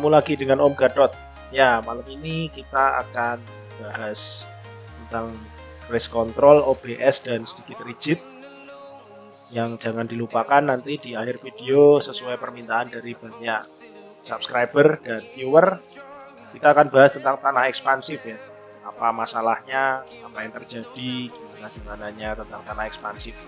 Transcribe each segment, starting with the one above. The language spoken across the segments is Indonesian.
Ketemu lagi dengan Om Gadot. Ya, malam ini kita akan bahas tentang race control, OBS, dan sedikit rigid. Yang jangan dilupakan nanti di akhir video sesuai permintaan dari banyak subscriber dan viewer, kita akan bahas tentang tanah ekspansif ya. Apa masalahnya, apa yang terjadi, gimana tentang tanah ekspansif.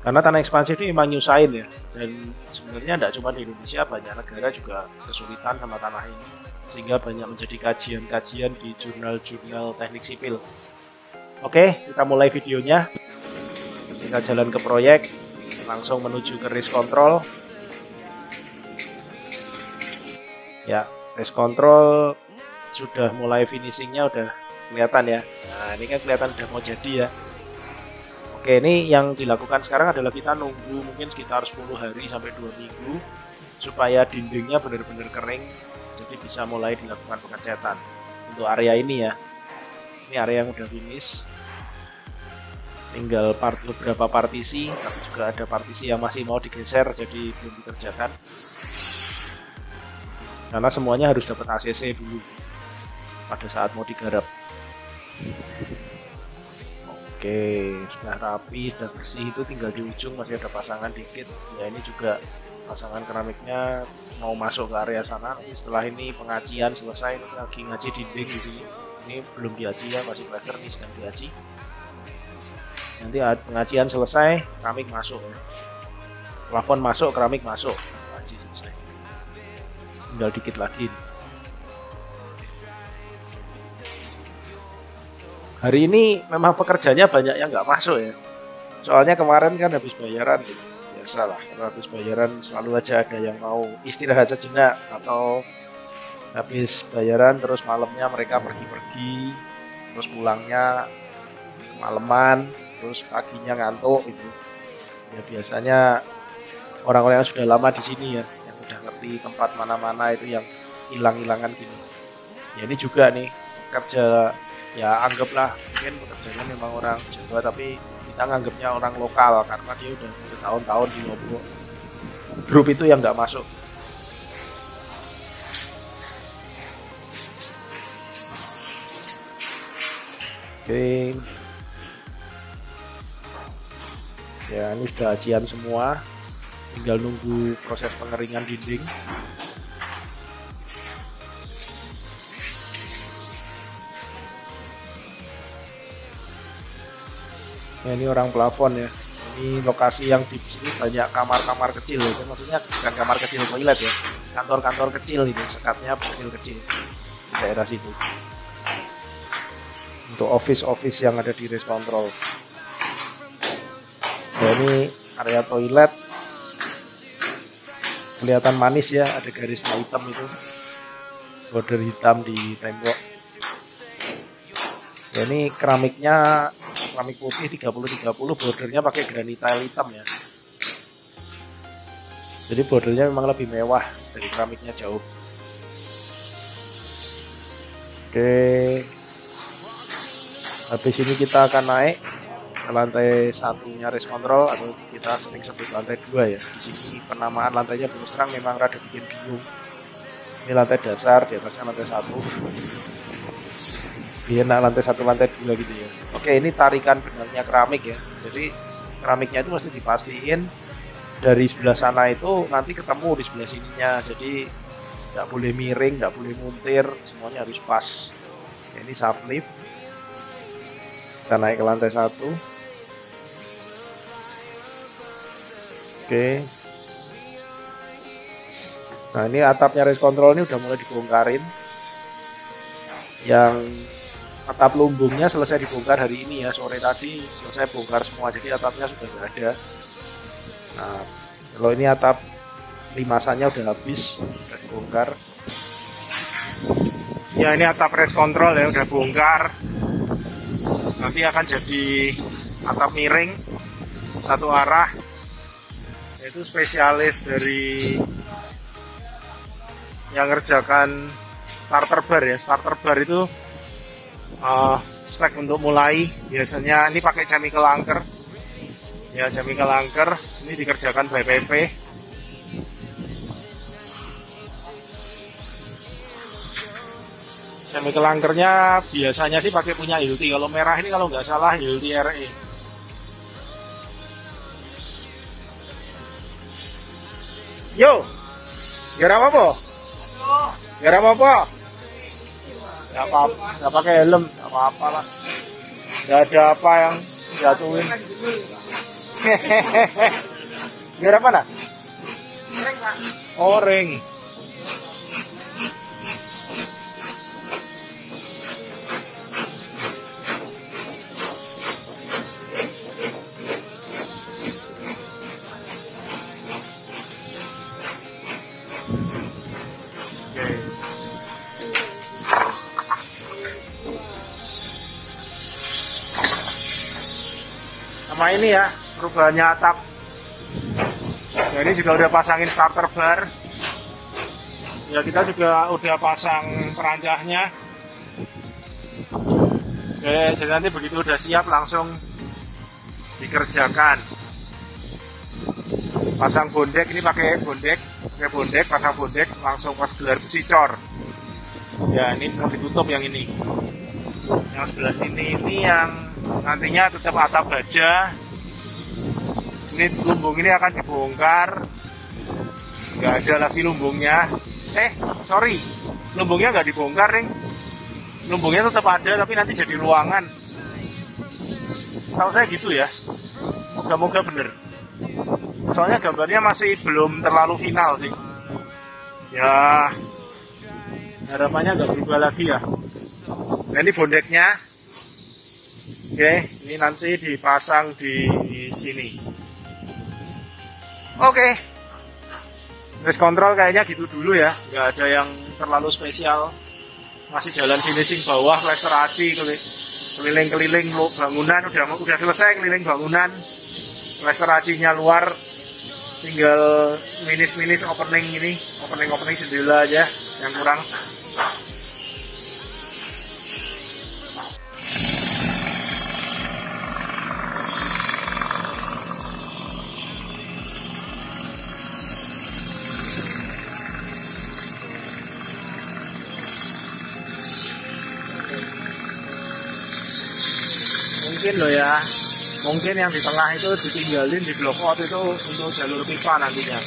Karena tanah ekspansif ini memang nyusahin ya, dan sebenarnya tidak cuma di Indonesia, banyak negara juga kesulitan sama tanah ini, sehingga banyak menjadi kajian-kajian di jurnal-jurnal teknik sipil. Oke, kita mulai videonya. Kita jalan ke proyek, langsung menuju ke race control. Ya, race control sudah mulai finishingnya, udah kelihatan ya. Nah, ini kan kelihatan udah mau jadi ya. Oke, ini yang dilakukan sekarang adalah kita nunggu mungkin sekitar 10 hari sampai 2 minggu supaya dindingnya benar-benar kering, jadi bisa mulai dilakukan pengecatan untuk area ini ya. Ini area yang udah finish, tinggal beberapa partisi, tapi juga ada partisi yang masih mau digeser jadi belum dikerjakan karena semuanya harus dapat ACC dulu pada saat mau digarap. Oke, sudah rapi, sudah bersih, itu tinggal di ujung masih ada pasangan dikit. Ya, ini juga pasangan keramiknya mau masuk ke area sana. Nanti setelah ini pengajian selesai, lagi ngaji dinding di sini. Ini belum diaji ya, masih plaster, ini sedang diaji. Nanti pengajian selesai, keramik masuk ya. Plafon masuk, keramik masuk. Ngaji selesai. Tinggal dikit lagi. Hari ini memang pekerjanya banyak yang nggak masuk ya. Soalnya kemarin kan habis bayaran gitu. Biasalah, kalau habis bayaran selalu aja ada yang mau istirahat sejenak, atau habis bayaran terus malamnya mereka pergi-pergi, terus pulangnya kemalaman, terus paginya ngantuk gitu. Ya biasanya orang-orang yang sudah lama di sini ya, yang udah ngerti tempat mana-mana itu yang hilang-hilangan gini. Ya ini juga nih kerja. Ya anggaplah mungkin pekerjanya memang orang Jawa, tapi kita nganggapnya orang lokal karena dia udah bertahun-tahun di Lombok. Grup itu yang nggak masuk. Oke. Ya ini sudah ajian semua, tinggal nunggu proses pengeringan dinding. Nah, ini orang plafon ya. Ini lokasi yang di sini banyak kamar-kamar kecil ya. Maksudnya bukan kamar kecil toilet ya. Kantor-kantor kecil itu, sekatnya kecil-kecil di daerah situ. Untuk office-office yang ada di race control. Nah, ini area toilet. Kelihatan manis ya, ada garisnya hitam itu. Border hitam di tembok. Nah, ini keramiknya keramik putih 30-30, bordernya pakai granitile hitam ya. Jadi bordernya memang lebih mewah dari keramiknya jauh. Oke. Habis ini kita akan naik ke lantai satunya race control, atau kita sering sebut lantai 2 ya. Di sini penamaan lantainya terus terang memang rada bikin bingung. Ini lantai dasar, di atasnya lantai 1. Enak lantai 1, lantai 2 gitu ya. Oke, ini tarikan benangnya keramik ya. Jadi keramiknya itu mesti dipastiin dari sebelah sana itu nanti ketemu di sebelah sininya. Jadi nggak boleh miring, nggak boleh muntir, semuanya harus pas. Oke, ini shaft lift. Kita naik ke lantai 1. Oke. Nah, ini atapnya race control ini udah mulai dibongkarin. Yang atap lumbungnya selesai dibongkar hari ini ya, sore tadi selesai bongkar semua, jadi atapnya sudah nggak ada. Nah, kalau ini atap limasannya udah habis, udah dibongkar. Ya ini atap race control ya, udah bongkar. Nanti akan jadi atap miring satu arah. Itu spesialis dari yang ngerjakan starter bar ya. Starter bar itu stack untuk mulai biasanya ini pakai chemical anchor ya, chemical anchor ini dikerjakan by PP. chemical anchornya biasanya sih pakai punya Hilti. Kalau merah ini kalau nggak salah Hilti RE. Yo, garam apa? Garam apa? Nggak apa-apa, nggak pakai helm, nggak apa-apa lah. Nggak ada apa yang jatuhin. Garam mana? Oring. Sama ini ya, perubahannya atap. Ya, ini juga udah pasangin starter bar. Ya, kita juga udah pasang perancahnya. Oke, jadi nanti begitu udah siap langsung dikerjakan. Pasang bondek, ini pakai bondek, pasang bondek, langsung pas gelar besi cor. Ya, ini mau ditutup yang ini. Yang sebelah sini ini yang nantinya tetap atap baja. Ini lumbung ini akan dibongkar, nggak ada lagi lumbungnya. Sorry, lumbungnya nggak dibongkar nih. Lumbungnya tetap ada tapi nanti jadi ruangan. Setahu saya gitu ya. Moga-moga bener. Soalnya gambarnya masih belum terlalu final sih. Ya, harapannya nggak berubah lagi ya. Nah, ini bondeknya. Oke, ini nanti dipasang di sini. Oke. Race control kayaknya gitu dulu ya. Nggak ada yang terlalu spesial. Masih jalan finishing bawah, restorasi, keliling-keliling bangunan. Udah selesai keliling bangunan. Restorasinya luar. Tinggal minis opening ini. Opening jendela aja yang kurang. Mungkin loh ya, mungkin yang di tengah itu ditinggalin di block out itu untuk jalur pipa nantinya.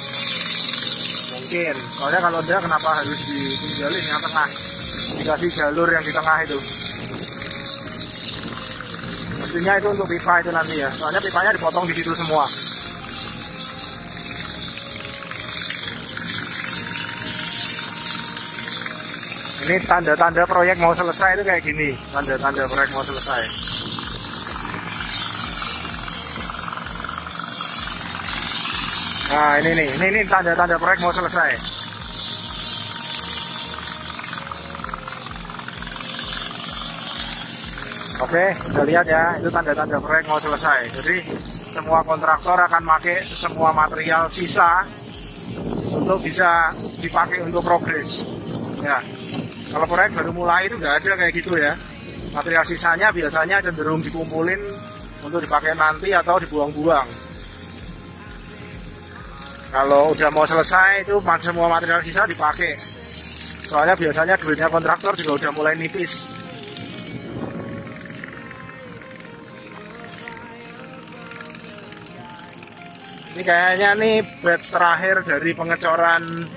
Mungkin, soalnya kalau enggak kenapa harus ditinggalin yang tengah, dikasih jalur yang di tengah itu. Mestinya itu untuk pipa itu nanti ya, soalnya pipanya dipotong di situ semua. Ini tanda-tanda proyek mau selesai itu kayak gini, tanda-tanda proyek mau selesai. Nah, ini tanda-tanda proyek mau selesai. Oke, udah lihat ya, itu tanda-tanda proyek mau selesai. Jadi, semua kontraktor akan pakai semua material sisa untuk bisa dipakai untuk progres. Ya, kalau proyek baru mulai itu nggak ada kayak gitu ya. Material sisanya biasanya cenderung dikumpulin untuk dipakai nanti atau dibuang-buang. Kalau udah mau selesai itu semua material sisa dipakai. Soalnya biasanya duitnya kontraktor juga udah mulai nipis. Ini kayaknya nih batch terakhir dari pengecoran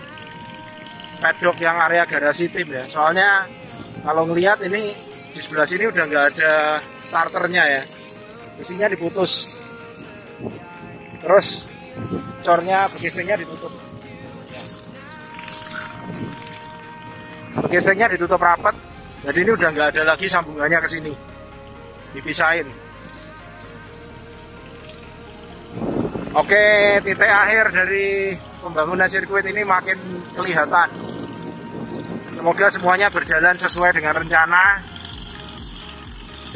pedok yang area garasi tim ya. Soalnya kalau ngelihat ini di sebelah sini udah nggak ada starternya ya. Besinya diputus. Terus cornya bekistingnya ditutup. Bekistingnya ditutup rapat. Jadi ini udah nggak ada lagi sambungannya ke sini. Dipisahin. Oke, titik akhir dari pembangunan sirkuit ini makin kelihatan. Semoga semuanya berjalan sesuai dengan rencana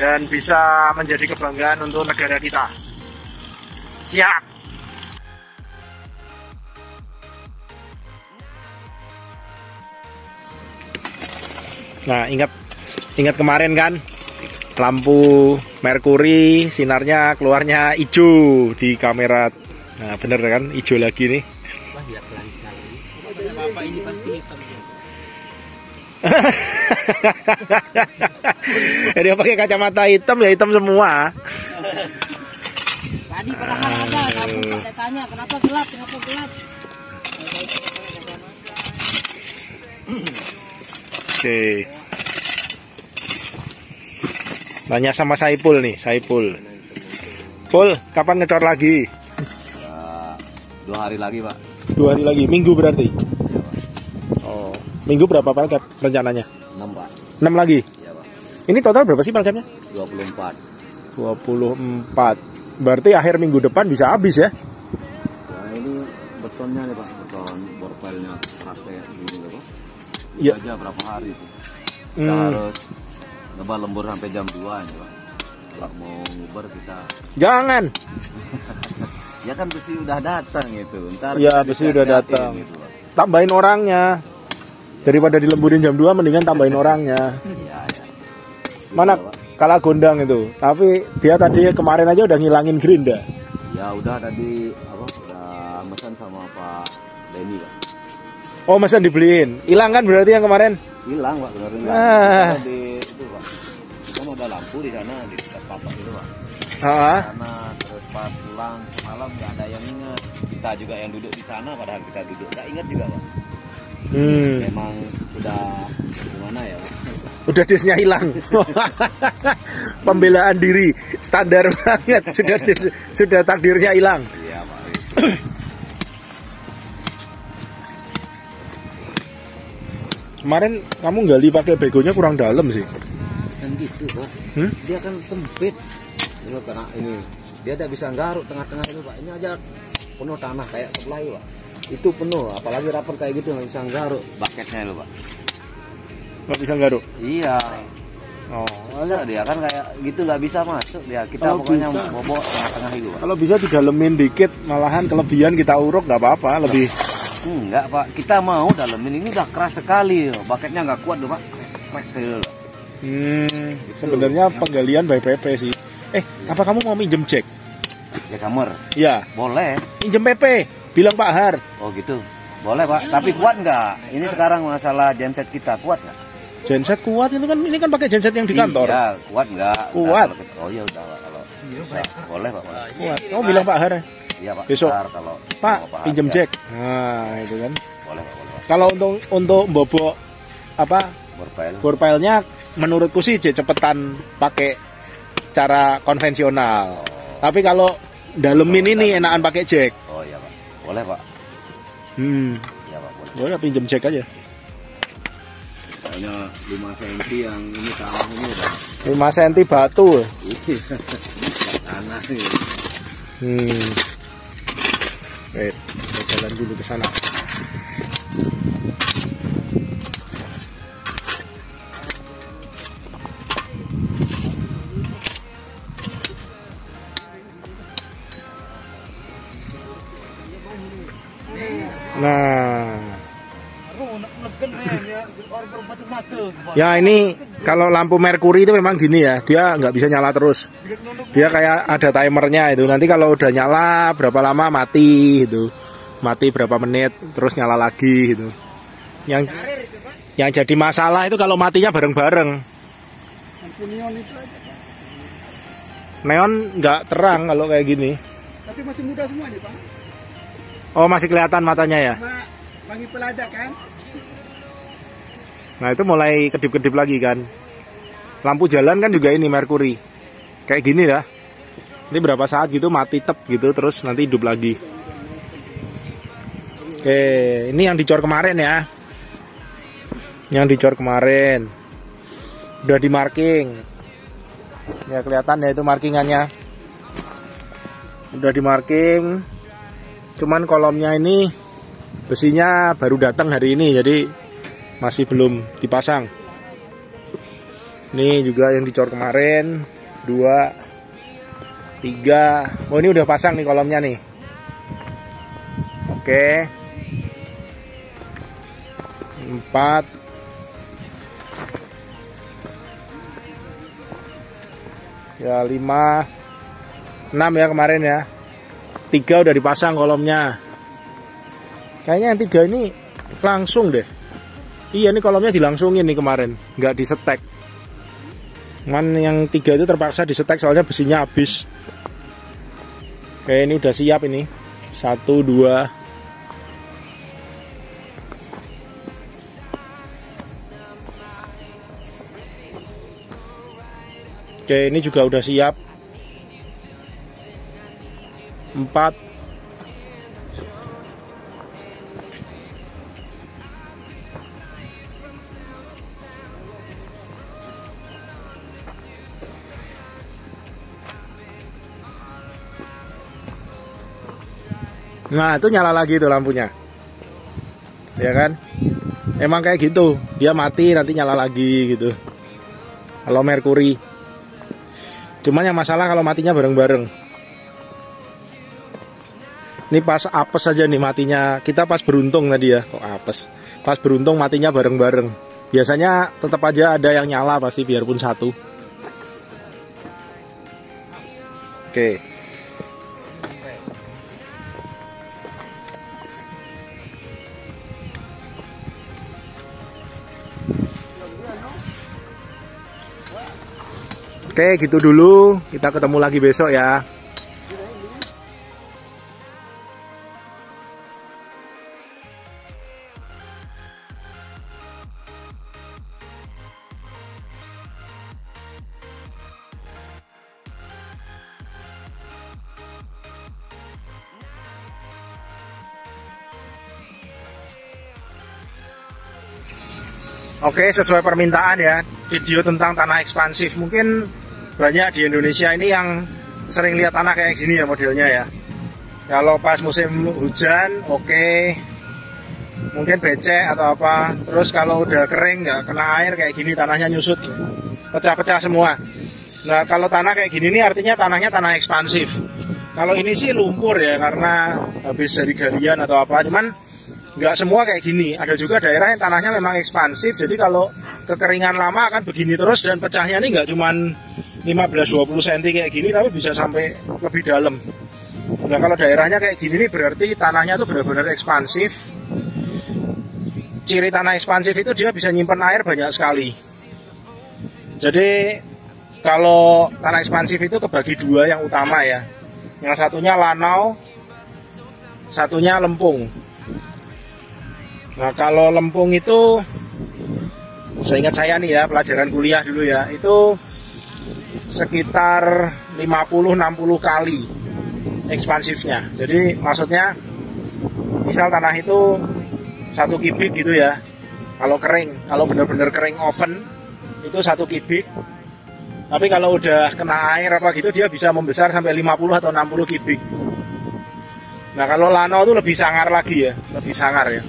dan bisa menjadi kebanggaan untuk negara kita. Siap. Nah, ingat kemarin kan lampu merkuri sinarnya keluarnya hijau di kamera. Nah, bener kan hijau lagi nih. Dia pakai kacamata hitam ya hitam semua. Tadi padahal ada, kamu tanya kenapa gelap, Oke. Tanya sama Saipul nih, Saipul. Pul, kapan ngecor lagi? Ya, 2 hari lagi, Pak. 2 hari lagi, minggu berarti? Iya, Pak. Oh, minggu berapa palkep rencananya? 6, Pak. 6 lagi? Iya, Pak. Ini total berapa sih palkepnya? 24. 24. Berarti akhir minggu depan bisa habis ya? Nah, ini betonnya nih, Pak. Beton borpelnya keras kayak gini loh, Pak. Iya. Aja berapa hari itu. Kita harus ngebal lembur sampai jam 2 aja, Pak. Kalau mau ngubar kita. Jangan. Ya kan besi udah datang itu. Ntar Ya, kita besi udah datang. gitu, Pak. Tambahin orangnya. Daripada dilemburin jam 2 mendingan tambahin orangnya. Iya, ya. Mana Pak. kalah gondang itu. Tapi dia tadi kemarin aja udah ngilangin gerinda. Ya udah tadi udah pesan sama Pak Denny, Pak. Oh, mesen dibeliin. Hilang kan berarti yang kemarin? Hilang, Pak, beneran. Ah. Di itu, Pak. Kan ada lampu di sana di dekat papak itu, Pak. Heeh. Sana terus pas pulang semalam nggak ada yang ingat. Kita juga yang duduk di sana padahal kita duduk nggak ingat juga, Pak. Memang udah gimana ya, Pak? Udah desnya hilang. Pembelaan diri standar banget. Sudah takdirnya hilang. Iya, Pak. Kemarin kamu gali pakai begonya kurang dalam sih. Kan gitu, Pak. Dia kan sempit. Ini karena ini dia tidak bisa garuk tengah-tengah itu, Pak. Ini aja penuh tanah kayak sebelah itu, Pak. Itu penuh, apalagi rapat kayak gitu nggak bisa garuk baketnya loh, Pak. Nggak bisa garuk? Iya. Oh, Masa dia kan kayak gitu nggak bisa masuk dia. Kita Kalau pokoknya bisa. bobok tengah-tengah itu, Pak. kalau bisa didalemin dikit, malahan kelebihan kita uruk nggak apa-apa, lebih. Enggak, Pak. Kita mau dalemin ini udah keras sekali loh. Baketnya nggak kuat loh, Pak. Krek gitu loh. Sebenarnya penggalian by PP sih. Apa kamu mau minjem jack? Ya kamar. Ya, Boleh. minjem PP. Bilang Pak Har. Oh gitu. Boleh, Pak. Tapi kuat nggak? Ini sekarang masalah genset kita kuat nggak? Genset kuat itu kan, ini kan pakai genset yang di kantor. Iya, kuat nggak? Kuat. Oh ya udah, Pak. Kalau bisa, boleh, Pak. Boleh. Kuat. Kamu bilang Pak Har ya? Iya, Pak. Besok. Ntar kalau Pak, mau pinjem ya. jack. Nah, itu kan. Boleh, Pak. Boleh, Pak. Kalau untuk bobok apa Borpel. borpelnya, menurutku sih cepetan pakai cara konvensional. Tapi kalau dalemin ini enakan pakai jack. Oh iya, Pak. Boleh, Pak. Iya, Pak. Boleh. Boleh pinjem jack aja. Kayaknya 5 cm yang ini tanah ini udah 5 cm batu. tanah nih. Wait, saya jalan dulu ke sana. Nah, ya ini kalau lampu merkuri itu memang gini ya, dia nggak bisa nyala terus. Dia kayak ada timernya itu. Nanti kalau udah nyala berapa lama mati itu, mati berapa menit, terus nyala lagi gitu. Yang jadi masalah itu kalau matinya bareng-bareng. Neon nggak terang kalau kayak gini. Tapi masih muda semua nih, Pak. Oh, masih kelihatan matanya ya. Bagi pelajar kan. Nah, itu mulai kedip-kedip lagi kan. Lampu jalan kan juga ini merkuri. Kayak gini ya. Ini berapa saat gitu mati tep gitu, terus nanti hidup lagi. Oke, ini yang dicor kemarin ya. Yang dicor kemarin. Udah di marking. Ya kelihatan ya itu markingannya. Udah di marking. Cuman kolomnya ini besinya baru datang hari ini, jadi masih belum dipasang. Ini juga yang dicor kemarin 2, 3. Oh, ini udah pasang nih kolomnya nih. Oke. 4. Ya 5, 6 ya kemarin ya. 3 udah dipasang kolomnya. Kayaknya yang 3 ini langsung deh. Iya, ini kolomnya dilangsungin nih kemarin, nggak disetek. Cuman yang 3 itu terpaksa disetek soalnya besinya habis. Oke, ini udah siap ini. 1, 2. Oke, ini juga udah siap. 4. Nah, itu nyala lagi tuh lampunya. Ya kan? Emang kayak gitu. Dia mati nanti nyala lagi gitu. Kalau Mercury. Cuman yang masalah kalau matinya bareng-bareng. Ini pas apes aja nih matinya. Kita pas beruntung tadi ya. Kok apes? Pas beruntung matinya bareng-bareng. Biasanya tetap aja ada yang nyala pasti biarpun 1. Oke. Oke, gitu dulu. Kita ketemu lagi besok ya. Oke, sesuai permintaan ya, video tentang tanah ekspansif. Mungkin banyak di Indonesia ini yang sering lihat tanah kayak gini ya modelnya ya. Kalau pas musim hujan, oke, mungkin becek atau apa. Terus kalau udah kering nggak kena air kayak gini, tanahnya nyusut, pecah-pecah semua. Nah, kalau tanah kayak gini nih artinya tanahnya tanah ekspansif. Kalau ini sih lumpur ya, karena habis dari galian atau apa. Cuman nggak semua kayak gini. Ada juga daerah yang tanahnya memang ekspansif. Jadi kalau kekeringan lama akan begini terus, dan pecahnya ini nggak cuman 15-20 cm kayak gini, tapi bisa sampai lebih dalam. Nah, kalau daerahnya kayak gini nih berarti tanahnya tuh benar-benar ekspansif. Ciri tanah ekspansif itu dia bisa nyimpen air banyak sekali. Jadi kalau tanah ekspansif itu kebagi 2 yang utama ya. Yang satunya lanau, satunya lempung. Nah, kalau lempung itu, seingat saya nih ya, pelajaran kuliah dulu ya, itu sekitar 50-60 kali ekspansifnya. Jadi maksudnya misal tanah itu 1 kubik gitu ya. Kalau kering, kalau benar-benar kering oven itu 1 kubik. Tapi kalau udah kena air apa gitu dia bisa membesar sampai 50 atau 60 kubik. Nah, kalau lanau itu lebih sangar lagi ya, lebih sangar ya.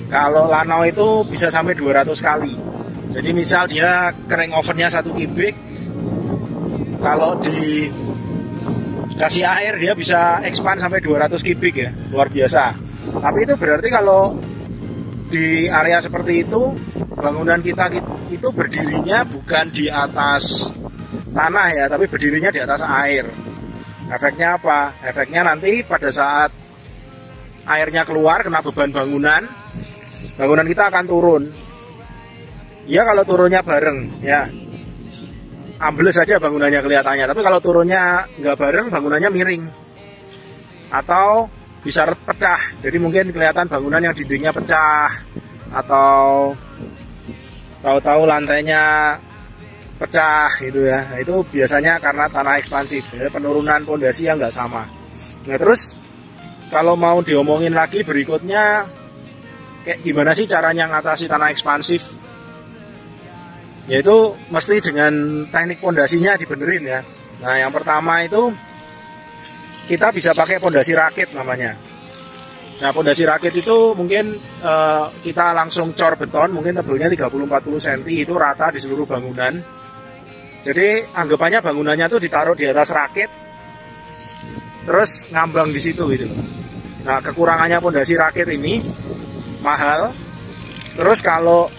Kalau lanau itu bisa sampai 200 kali. Jadi misal dia kering ovennya 1 kubik, kalau dikasih air dia bisa expand sampai 200 kubik ya, luar biasa. Tapi itu berarti kalau di area seperti itu, bangunan kita itu berdirinya bukan di atas tanah ya, tapi berdirinya di atas air. Efeknya apa? Efeknya nanti pada saat airnya keluar kena beban bangunan, bangunan kita akan turun. Ya kalau turunnya bareng ya ambles saja bangunannya kelihatannya. Tapi kalau turunnya nggak bareng, bangunannya miring atau bisa pecah. Jadi mungkin kelihatan bangunan yang dindingnya pecah, atau tahu-tahu lantainya pecah gitu ya. Nah, itu biasanya karena tanah ekspansif ya, penurunan pondasi yang nggak sama. Nah, terus kalau mau diomongin lagi berikutnya, kayak gimana sih caranya ngatasi tanah ekspansif? Yaitu mesti dengan teknik pondasinya dibenerin ya. Nah, yang pertama itu kita bisa pakai pondasi rakit namanya. Nah, pondasi rakit itu mungkin kita langsung cor beton, mungkin tebelnya 30-40 cm, itu rata di seluruh bangunan. Jadi anggapannya bangunannya tuh ditaruh di atas rakit, terus ngambang di situ gitu. Nah, kekurangannya pondasi rakit ini mahal. Terus kalau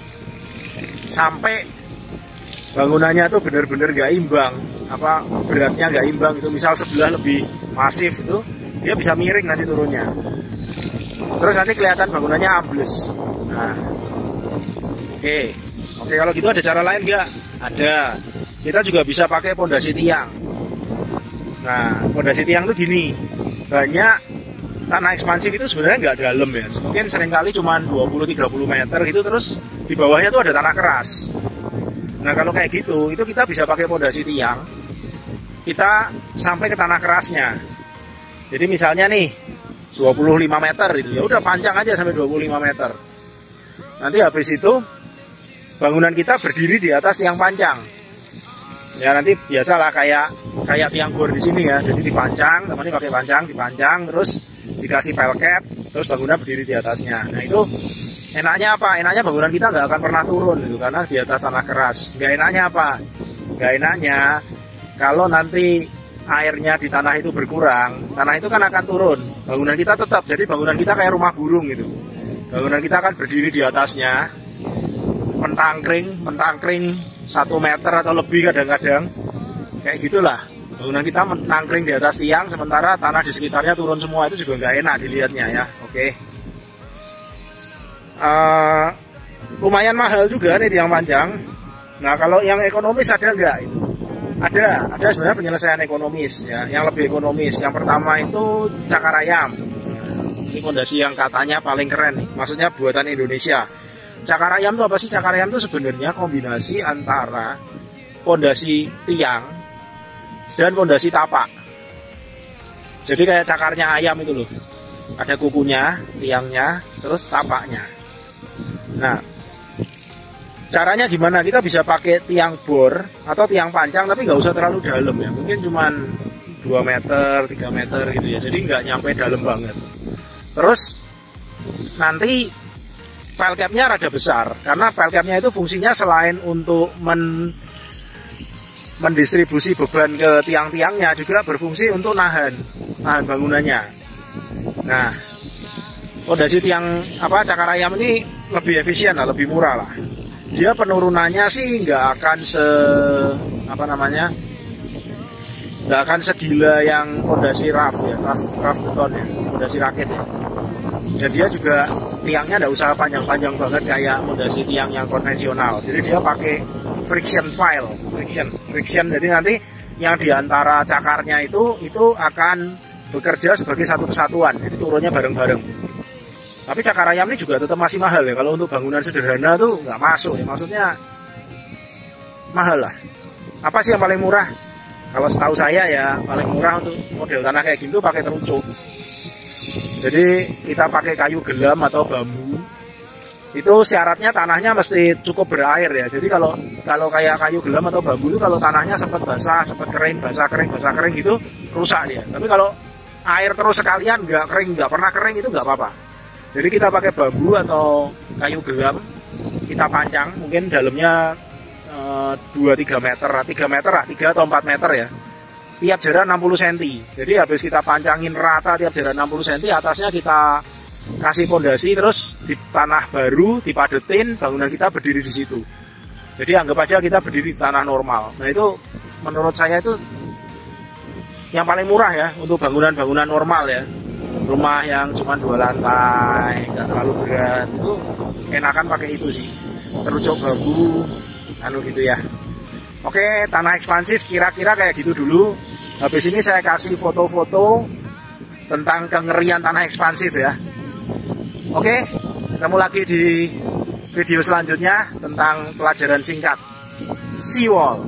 sampai bangunannya tuh benar-benar gak imbang, apa beratnya gak imbang itu, misal sebelah lebih masif itu, dia bisa miring nanti turunnya. terus nanti kelihatan bangunannya ambles. Nah, oke, kalau gitu ada cara lain nggak? Ada. Kita juga bisa pakai pondasi tiang. Nah, pondasi tiang itu gini, banyak tanah ekspansif itu sebenarnya nggak dalam ya, mungkin seringkali cuma 20-30 meter gitu, terus di bawahnya tuh ada tanah keras. Nah kalau kayak gitu, itu kita bisa pakai pondasi tiang, kita sampai ke tanah kerasnya. Jadi misalnya nih 25 meter itu, ya udah pancang aja sampai 25 meter. Nanti habis itu bangunan kita berdiri di atas tiang pancang. Ya nanti biasalah kayak tiang bor di sini ya. Jadi dipancang, teman-teman pakai pancang, dipancang, terus dikasih file cap, terus bangunan berdiri di atasnya. Nah itu enaknya apa? Enaknya bangunan kita nggak akan pernah turun gitu, karena di atas tanah keras. Nggak enaknya apa? Nggak enaknya kalau nanti airnya di tanah itu berkurang, tanah itu kan akan turun. Bangunan kita tetap, jadi bangunan kita kayak rumah burung gitu. Bangunan kita akan berdiri di atasnya, mentangkring 1 meter atau lebih kadang-kadang, kayak gitulah. Bangunan kita mentangkring di atas tiang, sementara tanah di sekitarnya turun semua, itu juga nggak enak dilihatnya ya. Oke. Lumayan mahal juga nih tiang panjang. Nah kalau yang ekonomis ada nggak itu? Ada sebenarnya penyelesaian ekonomis ya, yang lebih ekonomis. Yang pertama itu cakar ayam. Ini fondasi yang katanya paling keren nih, maksudnya buatan Indonesia. Cakar ayam itu apa sih? Cakar ayam itu sebenarnya kombinasi antara fondasi tiang dan fondasi tapak. Jadi kayak cakarnya ayam itu loh, ada kukunya, tiangnya, terus tapaknya. Nah, caranya gimana? Kita bisa pakai tiang bor atau tiang pancang, tapi nggak usah terlalu dalam ya. Mungkin cuman 2 meter, 3 meter gitu ya. Jadi nggak nyampe dalam banget. Terus nanti file cap-nya rada besar, karena file cap-nya itu fungsinya selain untuk mendistribusi beban ke tiang-tiangnya, juga berfungsi untuk nahan bangunannya. Nah, fondasi tiang cakar ayam ini lebih efisien lah, lebih murah lah. Dia penurunannya sih nggak akan nggak akan segila yang fondasi raft beton ya, fondasi rakit ya. Dan dia juga tiangnya nggak usah panjang-panjang banget kayak fondasi tiang yang konvensional. Jadi dia pakai friction. Jadi nanti yang diantara cakarnya itu akan bekerja sebagai satu kesatuan. Jadi turunnya bareng-bareng. Tapi cakar ayam ini juga tetap masih mahal ya. Kalau untuk bangunan sederhana tuh nggak masuk ya. Maksudnya mahal lah. Apa sih yang paling murah? Kalau setahu saya ya paling murah untuk model tanah kayak gitu pakai terucuk. Jadi kita pakai kayu gelam atau bambu. Itu syaratnya tanahnya mesti cukup berair ya. Jadi kalau kayak kayu gelam atau bambu itu kalau tanahnya sempat basah, sempat kering, basah kering gitu rusak dia. Tapi kalau air terus sekalian nggak pernah kering itu nggak apa-apa. Jadi kita pakai bambu atau kayu gelam, kita pancang, mungkin dalamnya 2-3 meter, 3 atau 4 meter ya. Tiap jarak 60 cm. Jadi habis kita pancangin rata tiap jarak 60 cm, atasnya kita kasih fondasi, terus di tanah baru dipadetin, bangunan kita berdiri di situ. Jadi anggap aja kita berdiri di tanah normal. Nah itu menurut saya itu yang paling murah ya untuk bangunan-bangunan normal ya. Rumah yang cuma 2 lantai, nggak terlalu berat, itu enakan pakai itu sih. Terucuk bambu, gitu ya. Oke, tanah ekspansif kira-kira kayak gitu dulu. Habis ini saya kasih foto-foto tentang kengerian tanah ekspansif ya. Oke, ketemu lagi di video selanjutnya tentang pelajaran singkat Seawall.